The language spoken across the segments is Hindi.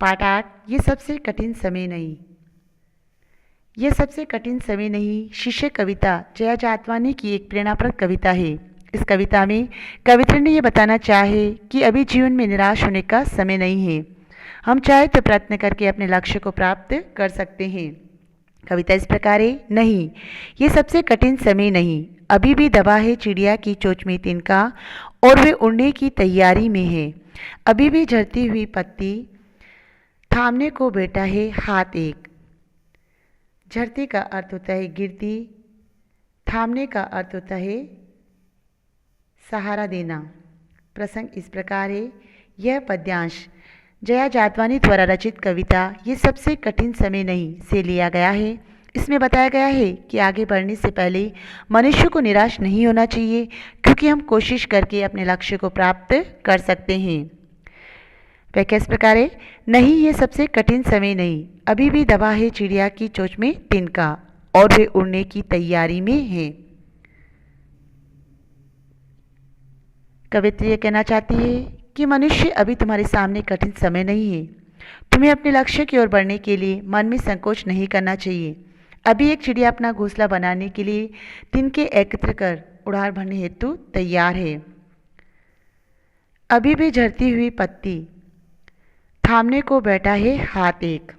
पाठ 8। ये सबसे कठिन समय नहीं। ये सबसे कठिन समय नहीं शीर्षक कविता जया जादवानी की एक प्रेरणाप्रद कविता है। इस कविता में कवित्री ने यह बताना चाहे कि अभी जीवन में निराश होने का समय नहीं है। हम चाहे तो प्रयत्न करके अपने लक्ष्य को प्राप्त कर सकते हैं। कविता इस प्रकार है। नहीं, ये सबसे कठिन समय नहीं। अभी भी दबा है चिड़िया की चोंच में तिनका और वे उड़ने की तैयारी में है। अभी भी झड़ती हुई पत्ती थामने को बैठा है हाथ एक। झड़ती का अर्थ होता है गिरती, थामने का अर्थ होता है सहारा देना। प्रसंग इस प्रकार है। यह पद्यांश जया जादवानी द्वारा रचित कविता ये सबसे कठिन समय नहीं से लिया गया है। इसमें बताया गया है कि आगे बढ़ने से पहले मनुष्य को निराश नहीं होना चाहिए, क्योंकि हम कोशिश करके अपने लक्ष्य को प्राप्त कर सकते हैं। व्याख्या इस प्रकार है। नहीं, ये सबसे कठिन समय नहीं। अभी भी दबा है चिड़िया की चोंच में तिनका और वे उड़ने की तैयारी में है। कवित्री ये कहना चाहती है कि मनुष्य, अभी तुम्हारे सामने कठिन समय नहीं है। तुम्हें अपने लक्ष्य की ओर बढ़ने के लिए मन में संकोच नहीं करना चाहिए। अभी एक चिड़िया अपना घोंसला बनाने के लिए तिनके एकत्र कर उड़ान भरने हेतु तैयार है। अभी भी झड़ती हुई पत्ती थामने को बैठा है हाथ एक।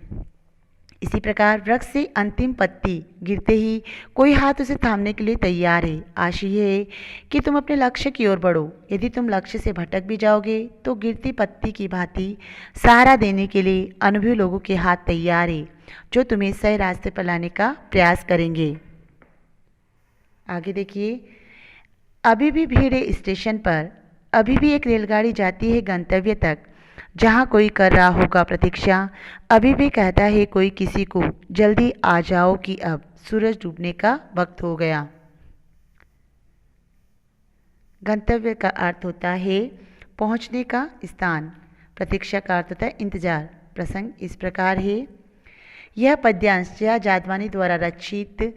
इसी प्रकार वृक्ष से अंतिम पत्ती गिरते ही कोई हाथ उसे थामने के लिए तैयार है। आशा यह है कि तुम अपने लक्ष्य की ओर बढ़ो। यदि तुम लक्ष्य से भटक भी जाओगे तो गिरती पत्ती की भांति सहारा देने के लिए अनुभवी लोगों के हाथ तैयार है, जो तुम्हें सही रास्ते पर लाने का प्रयास करेंगे। आगे देखिए। अभी भी भीड़ है स्टेशन पर, अभी भी एक रेलगाड़ी जाती है गंतव्य तक, जहाँ कोई कर रहा होगा प्रतीक्षा। अभी भी कहता है कोई किसी को, जल्दी आ जाओ कि अब सूरज डूबने का वक्त हो गया। गंतव्य का अर्थ होता है पहुँचने का स्थान। प्रतीक्षा का अर्थ होता है इंतजार। प्रसंग इस प्रकार है। यह पद्यांश जया जादवानी द्वारा रचित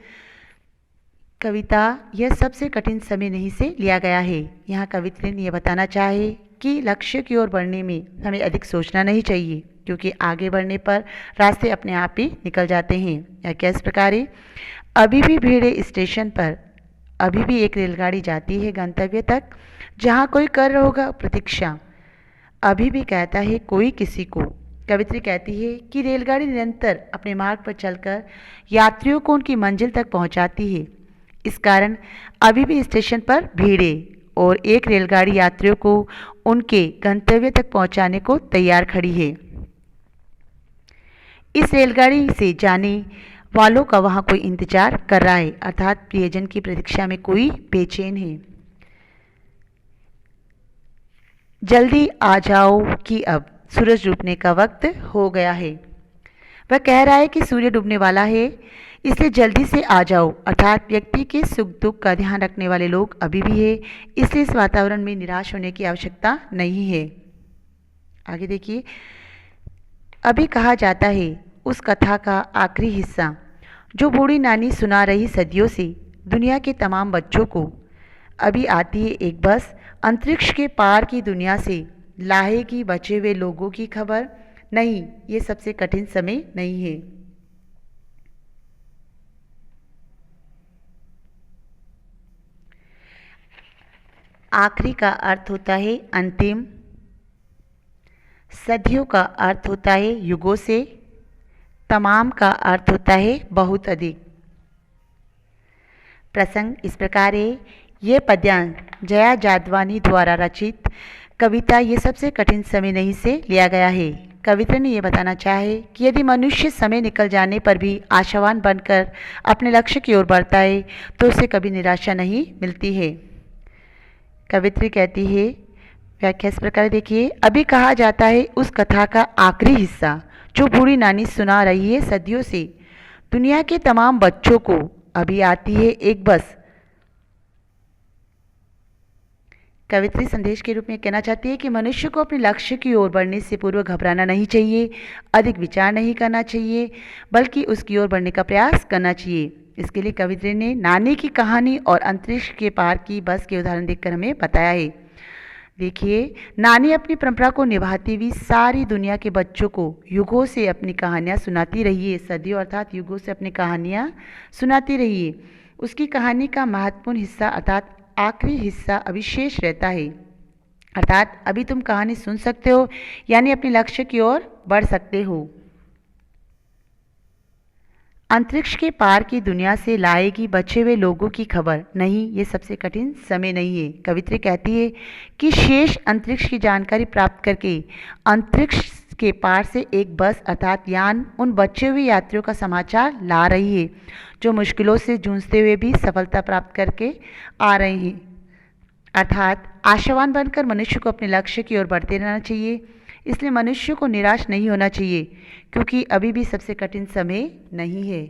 कविता यह सबसे कठिन समय नहीं से लिया गया है। यहाँ कवित्री ने यह बताना चाहे कि लक्ष्य की ओर बढ़ने में हमें अधिक सोचना नहीं चाहिए, क्योंकि आगे बढ़ने पर रास्ते अपने आप ही निकल जाते हैं। या क्या इस प्रकार है। अभी भी भीड़ है स्टेशन पर, अभी भी एक रेलगाड़ी जाती है गंतव्य तक, जहाँ कोई कर रहा होगा प्रतीक्षा। अभी भी कहता है कोई किसी को। कवित्री कहती है कि रेलगाड़ी निरंतर अपने मार्ग पर चलकर यात्रियों को उनकी मंजिल तक पहुँचाती है। इस कारण अभी भी स्टेशन पर भीड़ है और एक रेलगाड़ी यात्रियों को उनके गंतव्य तक पहुंचाने को तैयार खड़ी है। इस रेलगाड़ी से जाने वालों का वहां कोई इंतजार कर रहा है, अर्थात प्रियजन की प्रतीक्षा में कोई बेचैन है। जल्दी आ जाओ कि अब सूरज डूबने का वक्त हो गया है। वह कह रहा है कि सूर्य डूबने वाला है, इसलिए जल्दी से आ जाओ। अर्थात व्यक्ति के सुख दुख का ध्यान रखने वाले लोग अभी भी है, इसलिए इस वातावरण में निराश होने की आवश्यकता नहीं है। आगे देखिए। अभी कहा जाता है उस कथा का आखिरी हिस्सा जो बूढ़ी नानी सुना रही सदियों से दुनिया के तमाम बच्चों को। अभी आती है एक बस अंतरिक्ष के पार की दुनिया से, लाहेगी बचे हुए लोगों की खबर। नहीं, ये सबसे कठिन समय नहीं है। आखिरी का अर्थ होता है अंतिम। सदियों का अर्थ होता है युगों से। तमाम का अर्थ होता है बहुत अधिक। प्रसंग इस प्रकार है। ये पद्यांश जया जादवानी द्वारा रचित कविता ये सबसे कठिन समय नहीं से लिया गया है। कविता ने यह बताना चाहे कि यदि मनुष्य समय निकल जाने पर भी आशावान बनकर अपने लक्ष्य की ओर बढ़ता है तो उसे कभी निराशा नहीं मिलती है। कवित्री कहती है। व्याख्या इस प्रकार देखिए। अभी कहा जाता है उस कथा का आखिरी हिस्सा जो बूढ़ी नानी सुना रही है सदियों से दुनिया के तमाम बच्चों को। अभी आती है एक बस। कवित्री संदेश के रूप में कहना चाहती है कि मनुष्य को अपने लक्ष्य की ओर बढ़ने से पूर्व घबराना नहीं चाहिए, अधिक विचार नहीं करना चाहिए, बल्कि उसकी ओर बढ़ने का प्रयास करना चाहिए। इसके लिए कवित्री ने नानी की कहानी और अंतरिक्ष के पार की बस के उदाहरण देकर हमें बताया है। देखिए, नानी अपनी परंपरा को निभाती हुई सारी दुनिया के बच्चों को युगों से अपनी कहानियाँ सुनाती रही है। सदियों अर्थात युगों से अपनी कहानियाँ सुनाती रही है। उसकी कहानी का महत्वपूर्ण हिस्सा अर्थात आखिरी हिस्सा अविशेष रहता है। अर्थात अभी तुम कहानी सुन सकते हो, यानी अपने लक्ष्य की ओर बढ़ सकते हो। अंतरिक्ष के पार की दुनिया से लाएगी बचे हुए लोगों की खबर। नहीं, ये सबसे कठिन समय नहीं है। कवित्री कहती है कि शेष अंतरिक्ष की जानकारी प्राप्त करके अंतरिक्ष के पार से एक बस अर्थात यान उन बचे हुए यात्रियों का समाचार ला रही है जो मुश्किलों से जूझते हुए भी सफलता प्राप्त करके आ रहे हैं। अर्थात आशावान बनकर मनुष्य को अपने लक्ष्य की ओर बढ़ते रहना चाहिए। इसलिए मनुष्य को निराश नहीं होना चाहिए, क्योंकि अभी भी सबसे कठिन समय नहीं है।